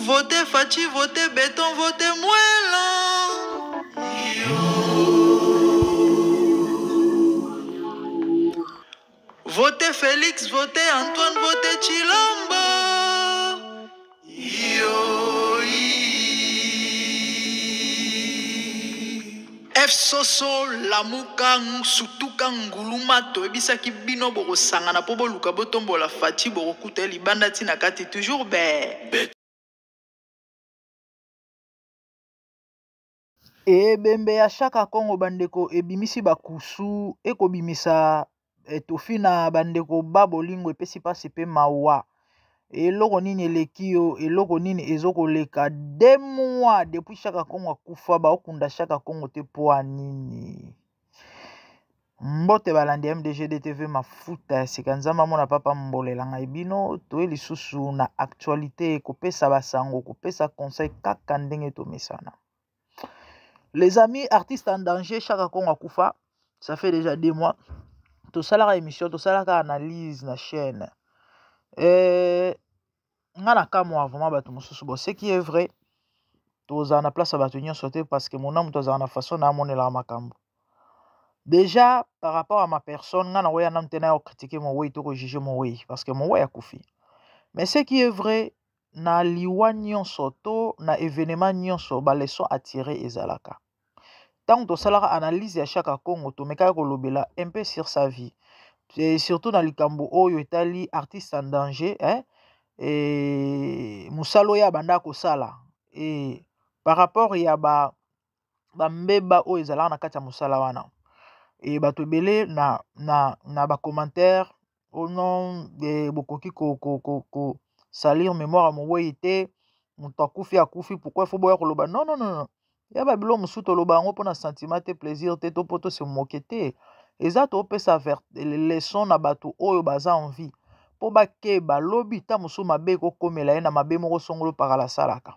Votez Fachi, votez Béton, votez Moëlan. Votez Félix, votez Antoine, votez Chilombo. F Soso, Lamukang, Sutukang, Gulumato, Ebisaki Bino Boro Sangana Pobo Luka Botombo la Fachi Boro Kute Libanda Tinakati toujours bé. E bembe ya shaka Kongo bandeko ebimisi bakusu ekobimisa etofi na bandeko babolingo epesi pasi pe mawa eloko nini eleki yo eloko nini ezokoleka 2 mois depuis shaka Kongo akufa baokunda shaka Kongo te po nini mbote balandi ya MDG DTV mafuta ya sika nzamba mona papa mbolela ngai bino toye lisusu na actualité kopesa basango kopesa conseil kaka ndenge tomesana. Les amis, artistes en danger, chaque Kongo Koufa, ça fait déjà 2 mois. Tout ça la émission, tout ça la analyse na chaîne. Ngana kamo vraiment batu mususu bo. Ce qui est vrai, tous en place à batu sauter parce que mon âme tous en façon na mon la makambo. Déjà par rapport à ma personne, ngana waya nam tena critiquer mon way to juger mon way parce que mon way a koufi. Mais ce qui est vrai, na liwa nyonso to na événement nyonso ba leçon attirer ezalaka. Tant que ça analyse à chaque Congo, to meka kolobela un peu sur sa vie. Et surtout dans le Cambo oyo etali artiste en danger, hein? Et musalo ya banda ko sala. Et par rapport ya ba mbeba oyo ezala na kati ya musala wana. Et bato belé na ba commentaire au nom de bokoki ko salir mémoire à mon woyité, muto akufi pourquoi faut boya koloba non. Ya ba bilo musu to loba ngo pona sentiment te plaisir te to poto se moquer te eza to pesa leçon na bato oyo baza en vie po ba ke ba lobi ta musu mabe ko komela ye na mabe moko songolo para la salaka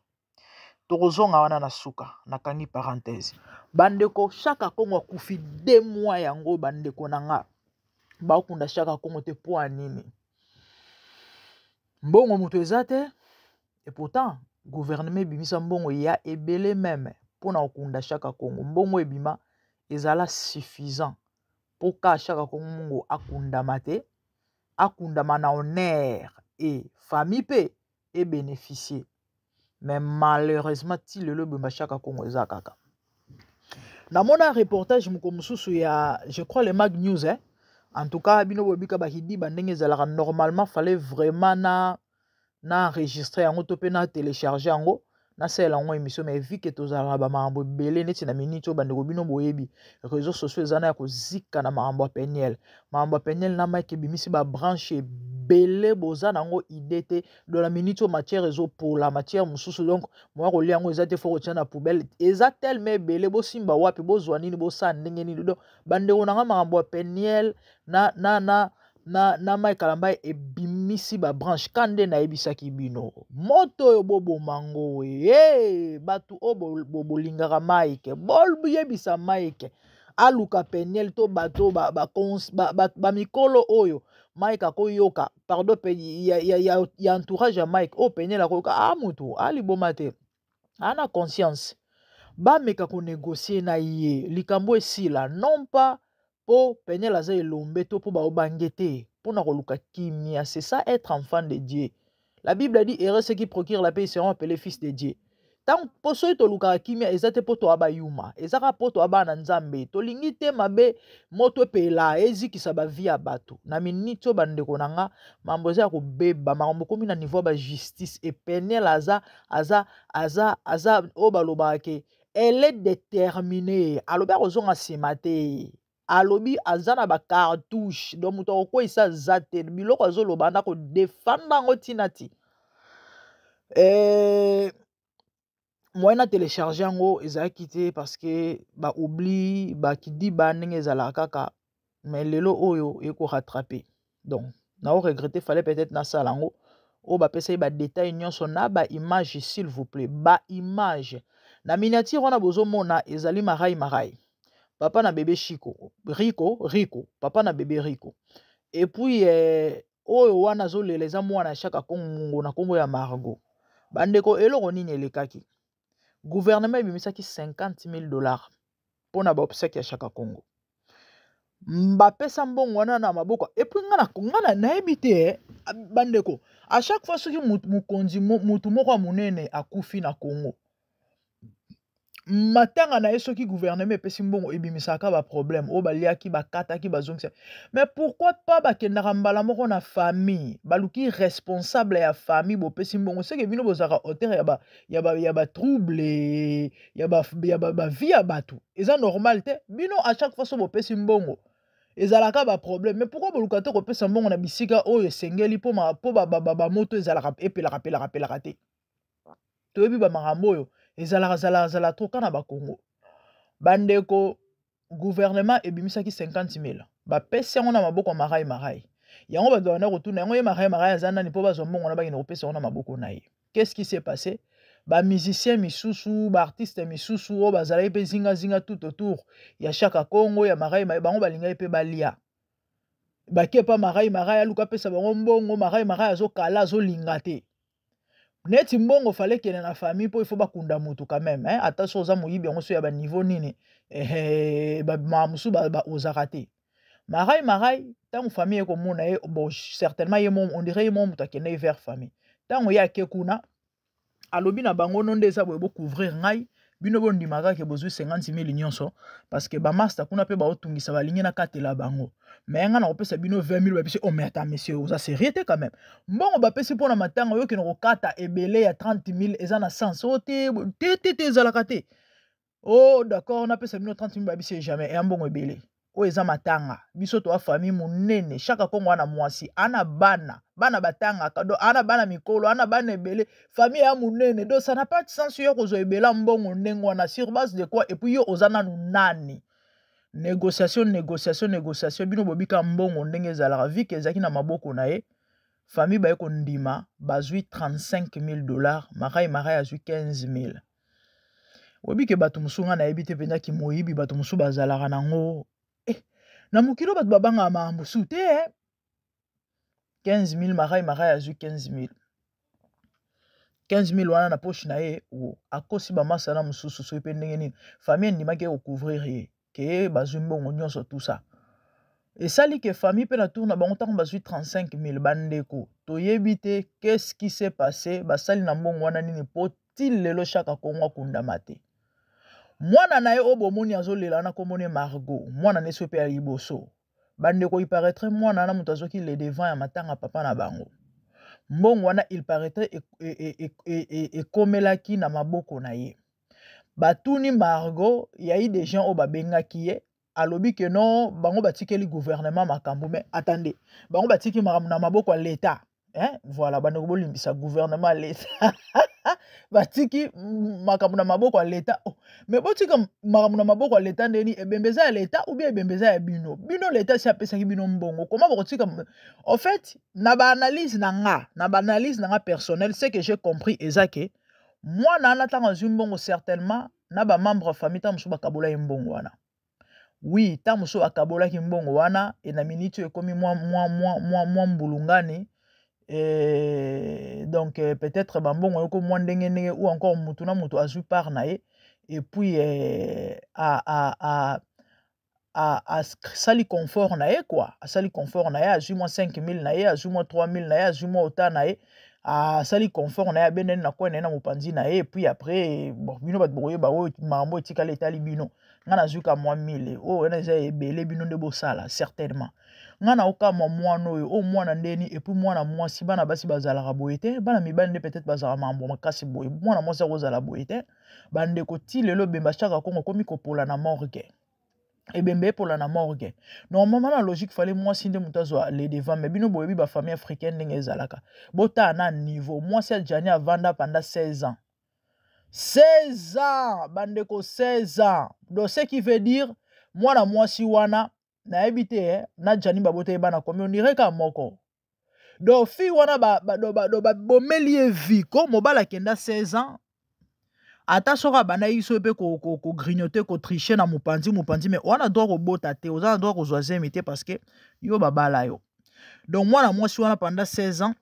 to kozonga wana na suka na kangi parenthèse bandeko chaque Kongo akufi 2 mois yango bandeko nanga ba okunda chaque Kongo te po nini mbongo muto ezate et pourtant gouvernement bimisa mbongo ya ebele même pour na okunda shaka Kongo mbongo ebima ezala suffisant pour ka shaka Kongo akunda mate akunda mana honneur et famille pe et bénéficier mais malheureusement ti le bimba shaka Kongo ezakaka na mona reportage mko mususu ya je crois les Mag News hein en tout cas bino bobika bahidi bandenge ezalaka normalement fallait vraiment na enregistrer yango to pe na télécharger yango na sela yango émission mais vu que tozala ba mambo belé neti na minute o bandeko bino boyebi réseaux sociaux ezana ya kozika na mambo peniel na mike bimisi ba branche belé boza nango idée te de la minute o matière réseau pour la matière mususu donc moi ko liango ezate fo ko na poubelle eza tellement belé bo simba wapi bo zwanini bo sa ndenge ni do bandeko nanga mambo peniel na mai kalamba ebimisi ba branche kande na ebisaki bino moto yo bobo mango batu o bolingaka maike bol yebisa maike aluka peniel to bato ba mikolo oyo Mike akoyoka pardon pe ya entourage ya Mike o peniel akoyoka mutu aliboma te ana conscience ba meka ko négocier na ye likambo esila non pas po peniel aza elombe to po baobangete pour na koluka kimia c'est ça être enfant de Dieu. La Bible a dit heureux ceux qui procurent la paix seront appelés fils de Dieu. Tant po so to luka kimia ezate po to abayuma ezaka po to abana nzambe to lingite mabe moto pela ezikisa ba vie ya bato na minito bandeko nanga mambo za ko beba mambo komi na niveau ba justice et peniel aza o baloba ke elle est déterminée aloba kozonga semate alobi azana ba cartouche donc muto ko isa zate biloko azoloba na ko défendre ngo tinati moyen télécharger yango ezalaki te parce que ba oubli ba kidi ba ndenge ezala kaka mais lelo oyo eko rattraper donc na regretter fallait peut-être na sala yango o ba pesa ba détail nyonso na ba image s'il vous plaît ba image na miniature wana bozo mona ezali marai papa na bébé Rico papa na bébé Rico et puis oyo wana zo leleza mwana chaque Kongo na kombo ya Margot bandeko eloko nini elekaki gouvernement ebimisaki $50,000 mpona baobsèque ya Chaka Congo bapesa mbongo wana na maboko epuis ngana nayebi te bandeko à chaque fois soki mokonzi mutu moko ya monene akufi na Congo matanga na ye soki gouvernement epesi mbongo ebimisaka baproblème oyo baliaki bakataki bazongisa mais pourquoi pas bakendaka mbala moko na famille baluki responsable ya famille bopesi mbongo seke bino bozalaka auteur ya batrouble ya bavie ya bato eza normal te bino à chaque fois so bopesi mbongo ezalaka baproblème mais pourquoi boluka te kopesa mbongo na bisika oyo esengeli po bamoto ezalaka epelaka te toyebi bamakambo oyo ezalaka trop kana bakongo bandeko gouvernement ebimisaki 50,000 bapesi yango na maboko marai yango bato bana kotuna yango ye marai aza nani mpo bazwa mbongo na bakende kopesa yango na maboko na ye qu'est-ce qui s'est passé bamusicien misusu baartiste misusu oyo bazalaki mpe zingazinga tout autour ya Chaka Congo ya marai bango balingaki mpe balia bakepa marai aluka pesa bango mbongo marai azokala azolinga te neti mbongo fallait kene na famille po il faut bakunda mutu quand même hein attention oza moyibi yango so ya ba niveau nini ba musu ba ozaka te marai tango famille ekomona ye bon certainement ye on dirait ye mutu akende vers famille tango ye ake kuna alobi na bango no nde eza boye couvrir ngai bino bondimaka ke bozwi 50,000 nyonso parce que bamaster kuna mpe baotungisa balingi na katela bango mais nga na kopesa bino 20,000 bapesi oh mais attends monsieur oza sérieux te quand même mbongo bapesi mpona matanga oyo kende kokata ebele ya 30,000 eza na sens o te ezalaka te oh d'accord napesa bino 30,000 babisi jamais eya mbongo ebele oyo eza matanga biso toa famille monene Chaka Congo ana mwasi ana bana batanga kado ana bana mikolo ana bana ebele famille ya monene donc ça n'a pas de sens yo kozwa ebela mbongo ndenge wana sur base de quoi et puis yo oza nanu nani négociation bino bobika mbongo ndenge ezalaka vike ezalaki na maboko na ye famille baye kondima bazwi $35,000 marai azwi 15,000 obike bato musunga na yebi te penza ki moyibi bato musu bazalaka nango na mokilo bato babanga makambo su te 15,000 marai azwi 15,000 wana na poche na ye akosi bamasala mosusu so pe ndenge nini famille endimaki kocouvrir ye ke bazwi mbongo nyonso tout ça esali ke famille pe na tour na bango ntango bazwi 35,000 bandeko toyebi te qu'est-ce qui s'est passé basali na mbongo wana nini po ti lelo Chaka Congo akundama te mwana na ye oyo bomoni azolela na komone Margot mwana na eso pe ya liboso bandeko il paraîtrait mwana na moto azoki le devant ya matanga papa na bango mbongo wana il paraîtrait ekomelaki na maboko na ye batuni Margot yayi des gens oyo babengaki ye alobi ke non bango batikeli gouvernement makambo mais attendez bango batiki makambo na maboko ya l'État hein voilà bandeko bolimbisa gouvernement ya l'État batiki makambo na maboko ya l'État mais botika makambo na maboko ya l'État ndeni ebembeza ya l'État ou bien ebembeza ya bino l'État si apesaki bino mbongo comment botika en fait na ba analyse na nga personnel c'est que j'ai compris ezake moi na natanga mbongo certainement na ba membre famille ta musu bakabola mbongo wana oui ta musu akabola ki mbongo wana et na minute ekomi moi mbulungani donc peut-être bambongo yoko mwa ndenge ou encore mutu na mutu azwi part na ye et puis sali confort na ye quoi sali confort na ye azwi mwa 5,000 na ye azwi mwa 3,000 na ye azwi mwa ota na ye sali confort na ye beneni na kwa na mopanzi na ye et puis après bon bino bat boye ba o makambo etikala etali bino nga nazwi ka mwa 1000 oh na eza ebele bino nde bosala certainement nga na oka mwana oyo o mwana ndeni et puis mwana mwasi bana basi bazalaka boye te bana mibali nde peut-être bazala mambo makasi boye mwana mwasi akozala boye te bandeko ti lelo bemba Chaka Congo komi kopola na morgue ebembe epola na morgue normalement na logique fallait mwasi nde mutu azwa le devant mais bino boyebi ba famille africaine ndenge ezalaka bota na niveau mwasi ajani avanda pendant 16 ans 16 ans bandeko 16 ans donc ce qui veut dire mwana mwasi wana na ebite na jani babote bana komi on dirait ka moko donc fi wana bomeli vie ko mobala kenda 16 ans ata soka bana iso pe ko grignoter ko tricher na mopanzi mais wana doit kobota te oza doit kozwa zemi te parce que yo babala yo donc mwana mwasi wana pendant 16 ans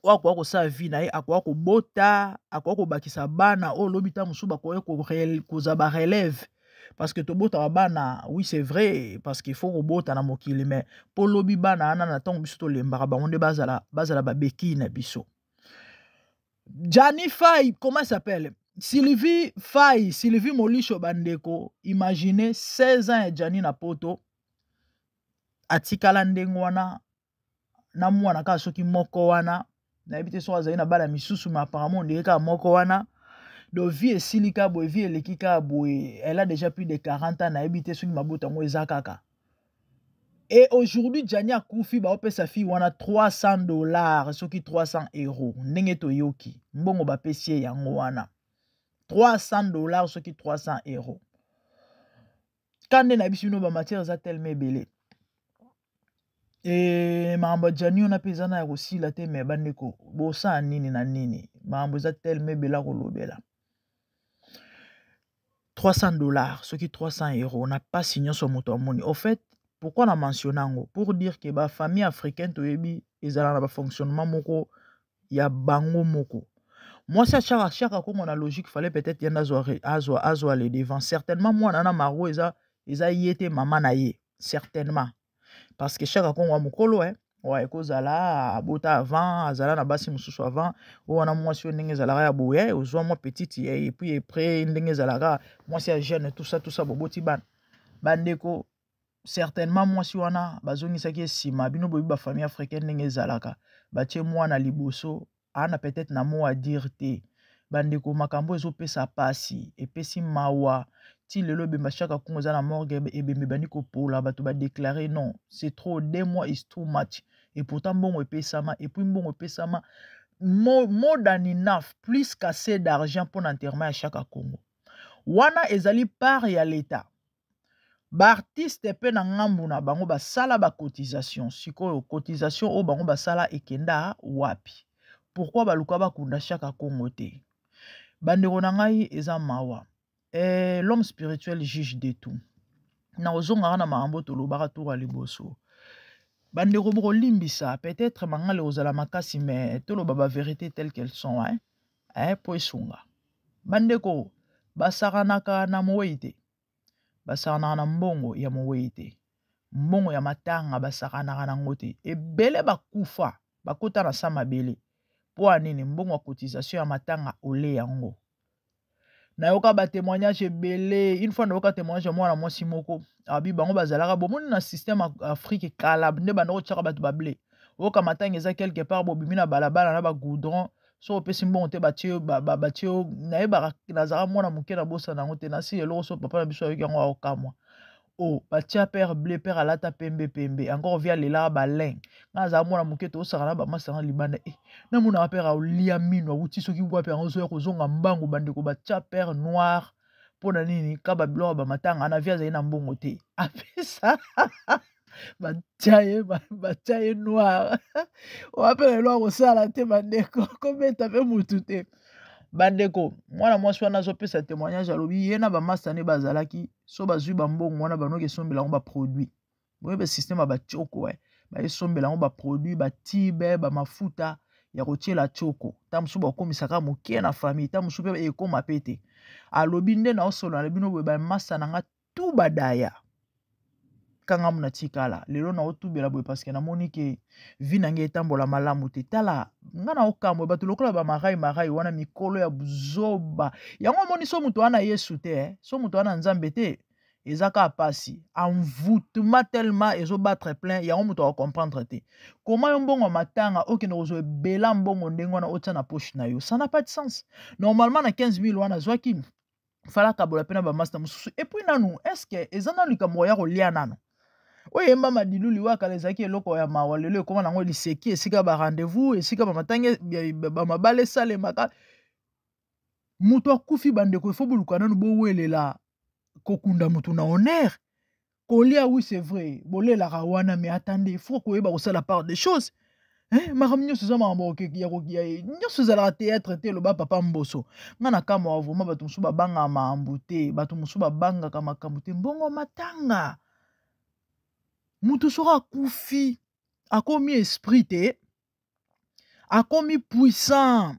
oyo akoka kosala vi na ye akoka kobota akoka kobakisa bana oyo lobi ntango mosusu bakoki kozwa barelève parce que tobotaka bana oui c'est vrai parce qu'il faut kobota na mokili mais mpo lobi bana wana na ntango biso tolembaka bango nde bazala babekii na biso. Jani Faye, comment ça s'appelle? Sylvie Faye, Sylvie Molisho bandeko, imaginez 16 ans et Jani na poto atikala ndenge wana na mwana kaka soki moko wana nayebi te so azali na bana misusu mais apparemment ndenge kaka moko wana do vie esili kaka boye vie eleki kaka boye elle a déjà plus de 40 ans nayebi te soki mabota yango eza kaka. Et aujourd'hui Jani akufi baopesa fille wana $300 soki 300 €. Ndenge toyoki mbongo bapesi ye yango wana $300 soki 300 €. Kande na biso bino ba matière za tellement ebele. Et makambo Jani ona pe ezana ya kosila te me bandeko bosala nini na nini makambo eza tellement ebele kolobela. $300 soki 300 €. Na pasi nyonso moto amoni. Au fait pourquoi on a mentionné ngo? Pour dire que ba famille africaine toyebi ezala na ba fonctionnement moko ya bango moko. Moi ça chaque comme on a logique fallait peut-être yanda azwa les devant certainement moi nana maro eza yete maman na ye certainement parce que chaque comme wa mokolo ouais kozala abota avant azala na basi mususu avant wana mwasi ndenge ezalaka ya boye ozwa moi petite et puis après ndenge ezalaka mwasi ya jeune tout ça boboti bandeko certainement mwasi wana bazongisaki esima bino boyebi ba famille africaine ndenge ezalaka batie mwana liboso ana peut-être na mot à dire te bandeko makambo ezopesa pasi epesi mawa ti lelo bemba chaka kongo za na morgue ebembe bani kopola bato ba déclarer non c'est trop 2 mois is too much et pourtant mbongo epesama et puis mbongo epesama more than enough plus qu'assez d'argent pour l'enterrement à chaka kongo wana ezali part ya l'état ba artiste pe na ngambu na bango basala ba cotisation sikoyo cotisation o bango basala ekenda wapi pourquoi baluka bakunda chaka kongo te bandeko na ngai eza mawa l'homme spirituel juge de tout na ozonga na makambo tolobaka tour liboso bandeko boko limbisa peut-être mangale ozala makasi mais toloba ba vérité telles qu'elles sont po esunga bandeko basakanaka na moweite basakanaka na mbongo ya moweite mbongo ya matanga basakanaka nango te ebele bakufa bakota na sa mabele po anini mbongo ya cotisation ya matanga ole yango nayoka ba témoignage ebele une fois nayoka témoignage ya mwana mwasi moko abi bango bazalaka bomoni na système Afrique kala nde bandoko tiaka bato bable oyoka matanga eza quelque part bobimi na balabala na bagoudron so opesi mbongo te batie nayebaka nazalaka mwana moke na bosa nango te nasi eloko so papa na biso ayoki yango aokamwa o batia père blé père alata pembe encore via lela balin nga azala mwana moke tosaka na bamasanga libanda na mona père aolia mino awuti soki wapi yango zoya kozonga mbangu bandeko batia père noir mpona nini ka babiloko bamatanga ana via azali na mbongo te apesa batia ye noir oapela elo akosala te bandeko kobeta mpe mutu te bandeko mwana mwasi wana azopesa témoignage alobi ye na bamasta ne bazalaki so bazwi bambongo wana banoki esombela yango baproduit boyeba systeme ya batioko baesombela yango baproduit batibe bamafuta ya kotiela tioko ta mosusu bakomisaka moke na famille ta mosusu mpe ekoma pe te alobi nde na osolola na bino boye bamasta na nga tu badaya kanga muna tikala lelo na otubela boye parce que namoni ke vi na nge etambola malamu te tala nga na okamwe bato lokola bamarai wana mikolo ya buzoba yango moni so moto wana yesu te so moto wana nzambe te ezaka pasi envoûtement tellement ezobatre plein yango moto akomprendre te comment yo mbongo matanga okende kozwa ebela mbongo ndenge wana otia na poche na yo ça n'a pas de sens normalement na 15 000 wana zwaki fala kabola pe na bamaster mosusu et puis nanu est-ce que eza na likambo ya kolia nano oyemba madilu liwakala ezalaki eloko ya mawa lelo ekoma nango liseki esika barendez-vous esika bamatange bamabale esalemaka moto akufi bandeko efo boluka nanu bowelela kokunda motu na honneur kolia oui c'est vrai bolelaka wana mais attendez faut koyeba kosala part des choses makambo nyonso eza makambo nyonso ezalaka théâtre te loba papa mboso nga na kama wa vraimen bato mosusu babangaka makambo te bato mosusu babangaka makambo te mbongo matanga mutu soko akufi akomi esprit te akomi puissant.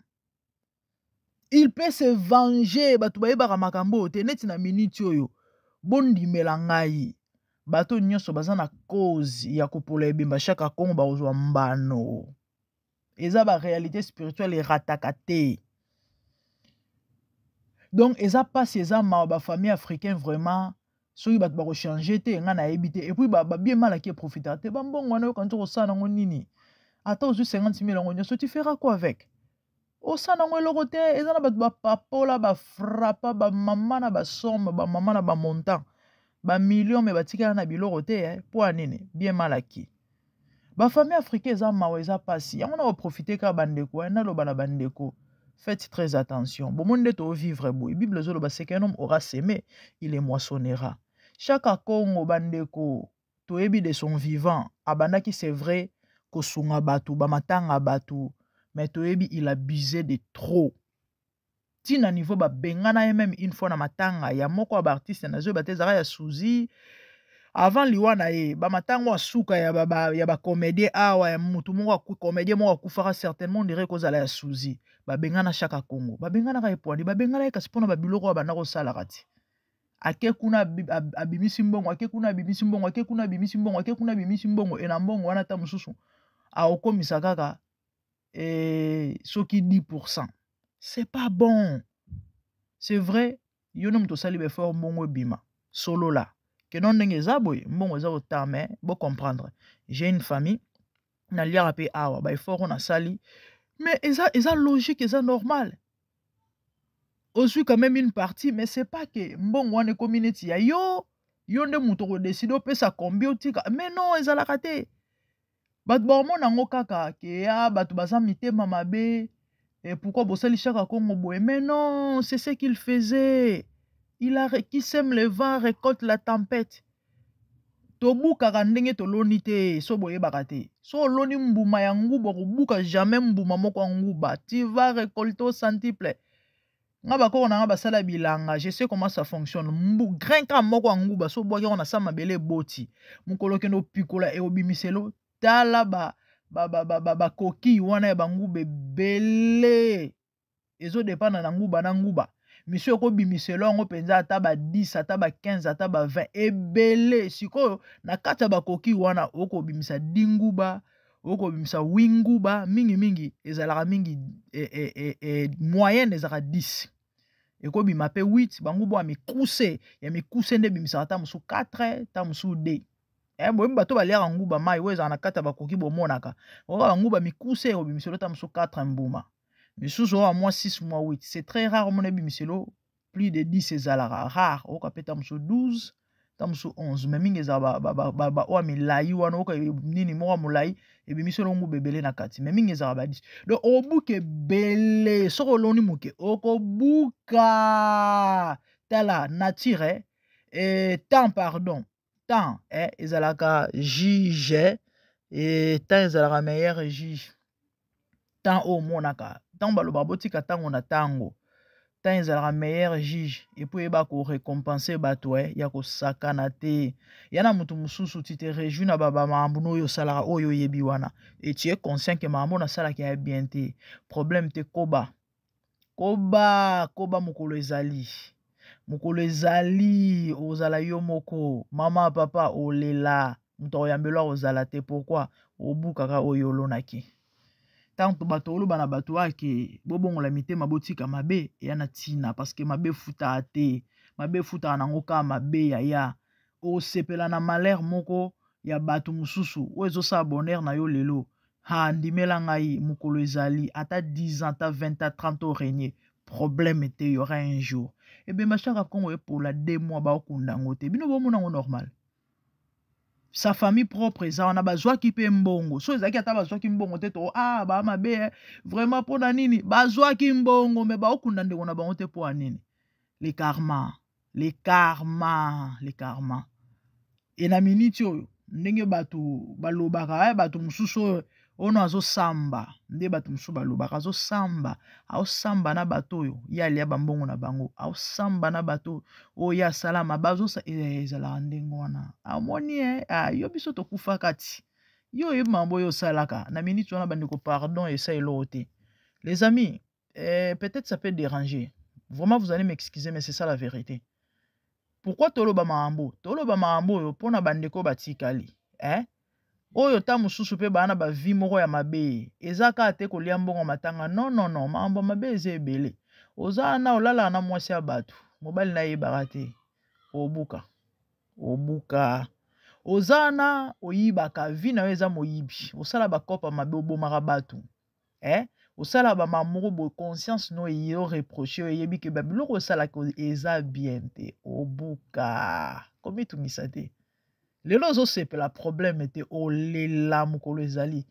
Il peut se venger. Bato bayebaka makambo te neti na minute oyo. Bondimela ngai. Bato nyonso baza na cause ya kopola ebemba chaka Congo bakozwa mbano. Eza ba réalité spirituelle erataka te. Donc eza pasi eza ma ba famille africaine vraiment soki bato bako changer te nga na yebi te et puis ba bien mal qui profiter te ba mbongo wana yo kanto ko sana ngo nini. Ata ozu 50,000 ngo nyonso tu feras quoi avec? O sana ngo eloko te eza na bato ba papola ba frappa ba mama na ba somme ba mama na ba montant. Ba millions me batika na biloko te po anini bien malaki. Ba famille africaine eza mawa eza pasi. Yango na profiter ka bandeko na loba na bandeko. Faites très attention. Bon monde to vivre boy. Bible zolo ba c'est qu'un homme aura semé, il les moissonnera. Chaque Congo bandeko to ebi de son vivant abandaki c'est vrai ko sunga batu ba matanga batu mais to ebi il abusait de trop. Tina niveau ba bengana même une fois na matanga ya moko ba artiste na zo batezara ya Suzy avant liwana ba matango asuka ya ba comédien awa ya mutu moko ku comédien moko kufara certainement dirait cause la ya Suzy ba bengana chaque Congo ba bengana ka epondi ba bengana ka spona ba biloko ba ndako sala kati ake kuna abimisi mbongo ake kuna abimisi mbongo ake kuna abimisi mbongo ake kuna abimisi mbongo ena mbongo wana ta mususu a okomisa kaka soki 10%. C'est pas bon. C'est vrai, yo nom to sali be fort mbongo bima solo là. Que non ndenge zaboy mbongo za autant mais bon comprendre. J'ai une famille na liara pe awa ba fort on a sali mais eza logique, eza normal. Aussi quand même une partie mais c'est pas que mbongo wane community ya yo nde muto ko décider pe sa combien tika mais non eza la raté. Bat bormo nango kaka ke ya batu baza mitema mabe. Et pourquoi Bossali Chaka Congo boy? Mais non, c'est ce qu'il faisait. Qui sème le vent récolte la tempête. Tobu karandenge to lonite so boye bakate. So loni mbuma ya nguba kubuka jamais mbuma moko nguba. Tu vas récolter au centuple. Nga bako na nga basala bilanga, je sais comment ça fonctionne. Mbu grain ka moko nguba so boye on a sa mabele boti. Mukolo keno pikola e obimiselo tala ba koki wana ya bangube bele ezo dépendre na nguba na nguba monsieur ko bimiselo ngo penza ata ba 10 ata ba 15 ata ba 20 ebele sikoyo na kata ba koki wana oko bimisa dinguba oko bimisa winguba mingi ezalaka mingi moyenne ezalaka 10 eko bima pe 8 banguba ya mikuse nde bimisa ata musu 4 ta musu 2 boye bato baliaka nguba mai weza na kata bakoki bomonaka oka nguba mikuse obimiselo ta musu 4 mbuma misusu wa moins 6 moins 8 c'est très rare mon bimiselo plus de 10 ezalaka rare oka peta musu 12 ta musu 11 mais mingi za ba o milai wana oka nini mo mulai ebimiselo nguba bebele na kati mais mingi za ba 10 donc obuke bele soko loni muke oko buka tala nature temps pardon temps ezalaka juge et temps ezalaka meilleur juge temps au monaka temps baloba botika tango na tango temps ezalaka meilleur juge et puis eba ko récompenser bato ya ko sakana te yana mutu mususu tu te réjouis na baba mambo oyo salaka oyo yebi wana et tu es conscient que mambo na sala ki ya bien te problème te koba mukolo ezali ozala yo moko mama papa olela muto oyambelwa ozala te pourquoi obukaka oyo lonaki tanto bato oloba na bato ake bobongola mitema botika mabe ya na tina parce que mabe futa te mabe futa nango ka mabe ya osepela na malheur moko ya bato mususu ozo sa bonheur na yo lelo ha ndimela ngai mukolo ezali ata 10 ans ata 20 ans 30 ans régner problème te y aura un jour et bien machaka Congo pour la 2 mois ba okunda ngote bino bomona ngo normal sa famille propre eza wana bazwa ki pe mbongo so ezaki ata bazwa ki mbongo te to ba mabe vraiment pona nini bazwa ki mbongo me ba okunda ndeko na bango te po nini le karma et na minute oyo ndenge bato balobaka bato mususu ono azosamba nde bato mususu balobaka azosamba na bato oyo ya lia bambongo na bango azosamba na bato oyo ya salama bazosa ezalaka ndenge wana amoni yo biso tokufa kati Yo mambo yo salaka. Na minute wana bandeko pardon et ça est. Les amis, peut-être ça peut déranger. Vraiment, vous allez m'excuser, mais c'est ça la vérité. Pourquoi toloba maambo? Toloba maambo yo pona bandeko batikali. Oyo ta mususu pe bana ba vi moko ya mabe. Ezaka ate kolia mbongo matanga. Non, maambo mabe eze ebele. Oza na olala na mwasi ya batu. Mobali na yebaka te. Obuka. Ozana oyibaka vi na yo eza moyibi. Osala bakopa mabe obomaka batu. Osala ba mamoko bo conscience no yo reprocher yebi ke babiloko osala ko eza bien te. Obuka. Komi tumisa te. Lelo zo sepela problème était olela mukolo ezali.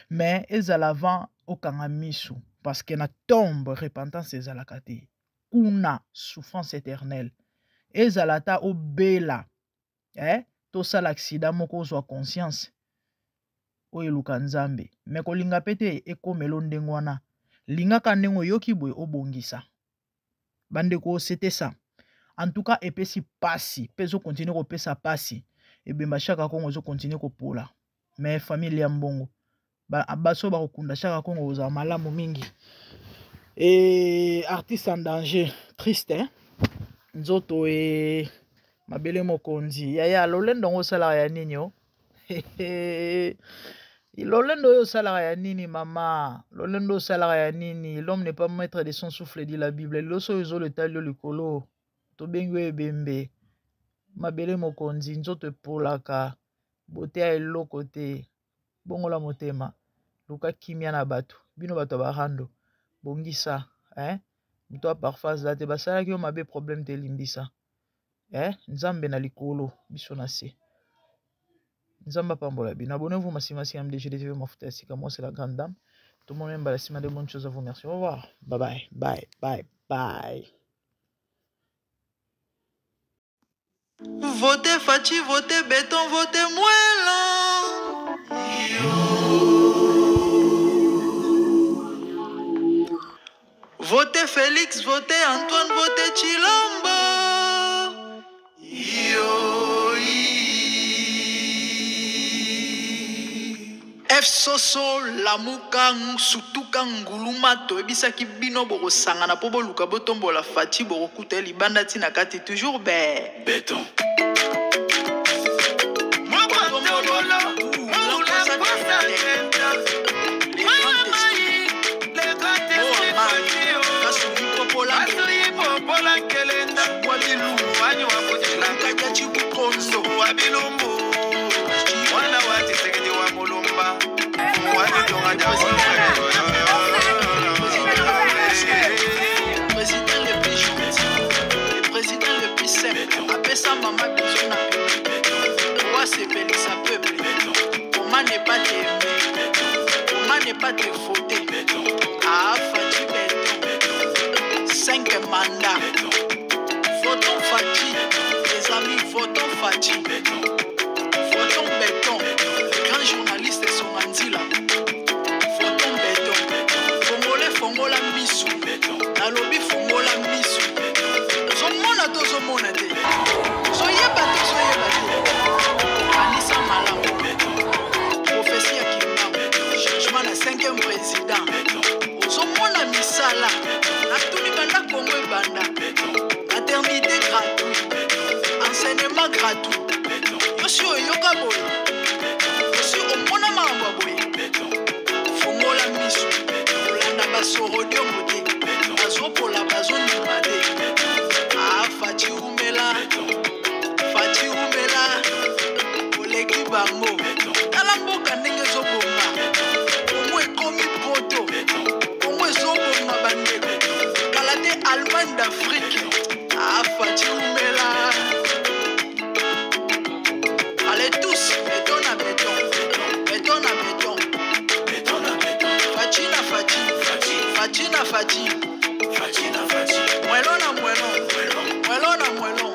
Mais ezala avant okanga misu. Parce que na tombe repentance ezalaka te. Kuna souffrance éternelle. Ezala ta obela. To sala accident moko ozwa conscience. Oye luka nzambe. Mais kolinga pete ekomelo ndenge wana. Lingaka ndenge yoki boye obongisa. Bandeko c'était ça. En tout cas epesi pasi. Pezo continue kopesa pasi. Ebemba chaka kongo zo continue kopola. Mais famille ya mbongo. Baso ba kokunda chaka kongo oza malamu mingi. Et artiste en danger. Triste Nzoto mabele mokonzi. Yaya lolendo ngo sala ya nini yo? Lolendo yo sala ya nini mama? Lolendo sala ya nini? L'homme n'est pas maître de son souffle dit la Bible. Loso yo le talio likolo. To bengwe bembe. Mabele mokonzi nzoto polaka. Bote ya eloko te. Bongola motema. Luka kimia na batu. Bino bato barando. Bongisa. Mto parfois la te basala ki yo mabe problème te limbisa. Nzambe na likolo. Biso na se. Nzamba pambola bino. Abonnez-vous massimasi MDG TV Mafuta Sika. Moi c'est la grande dame. Tout le monde aime la de bonnes choses à vous. Merci. Au revoir. Bye bye. Votez Fachi, votez Béton, votez Moëlan. Votez Félix, votez Antoine, votez Chilombo. F Soso Lamukang Sutuka Nguluma to ebisaki bino boko sangana po boluka botombo la Fachi boko kuta libanda tina kati toujours béton. Maman besoin d'un peuple. Roi c'est Félix à peuple. Comment ne pas t'aimer? Comment ne pas te voter? Ah, Fachi béton. 5 mandats. Votons Fachi. Les amis, votons Fachi. Votons béton. Les grands journalistes sont en Zila. Votons béton. Fongola misu. Nalobi fongola misu. Zomona to zomona te. Soyeba te. Anissa Malamu. Prophétie à Kimba. Changement na 5e président. Ozomona misala. Na tuni banda Congo et banda. Maternité gratuite. Enseignement gratuit. Yoshi oyoka boye. Yoshi omona mamba boye. Fongola misu. Olanda basorodio mote. Azopola bazondi made. Ah, Fachi umela. Fachi umela. Oleki bango. Tala mboka ndenge zobonga. Kongo ekomi poto. Kongo ezobonga bandeko. Kalate Allemagne d'Afrique. Ah, Fachi umela. Allez tous, béton à béton. Béton à béton. Béton à béton. Fachi na Fachi. Fachi na Fachi. Fachi na Fachi. Mwelo na mwelo. Mwelo na mwelo.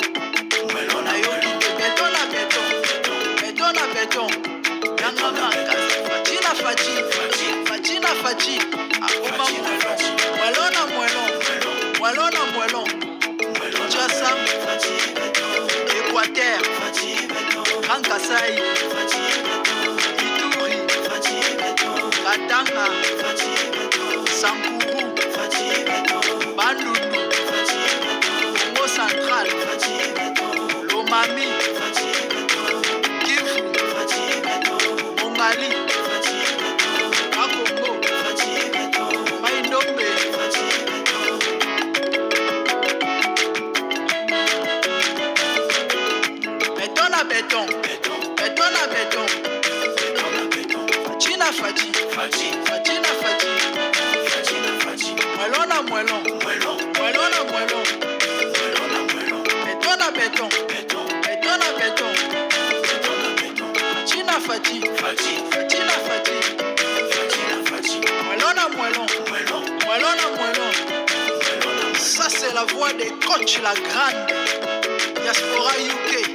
Mwelo na yoki. Béton na béton. Béton na béton. Yanga manga. Fachi na Fachi. Fachi na Fachi. Akoma mwelo. Mwelo na mwelo. Mwelo na mwelo. Jassa. Équateur. Grand Kassai. Ituri. Katanga, Sankuru, Bandundu, Congo Central, Lomami, Kivu, Mongali, Akongo, Maindombe, béton à béton, béton à béton, Fachina Fachi, Fachina Fachi, Moellon à moellon, moellon à moellon, béton à béton, béton à béton, Fachina Fachi, Fachina Fachi, moellon à moellon, moellon à moellon. Ça c'est la voix des coachs la grande, Diaspora UK.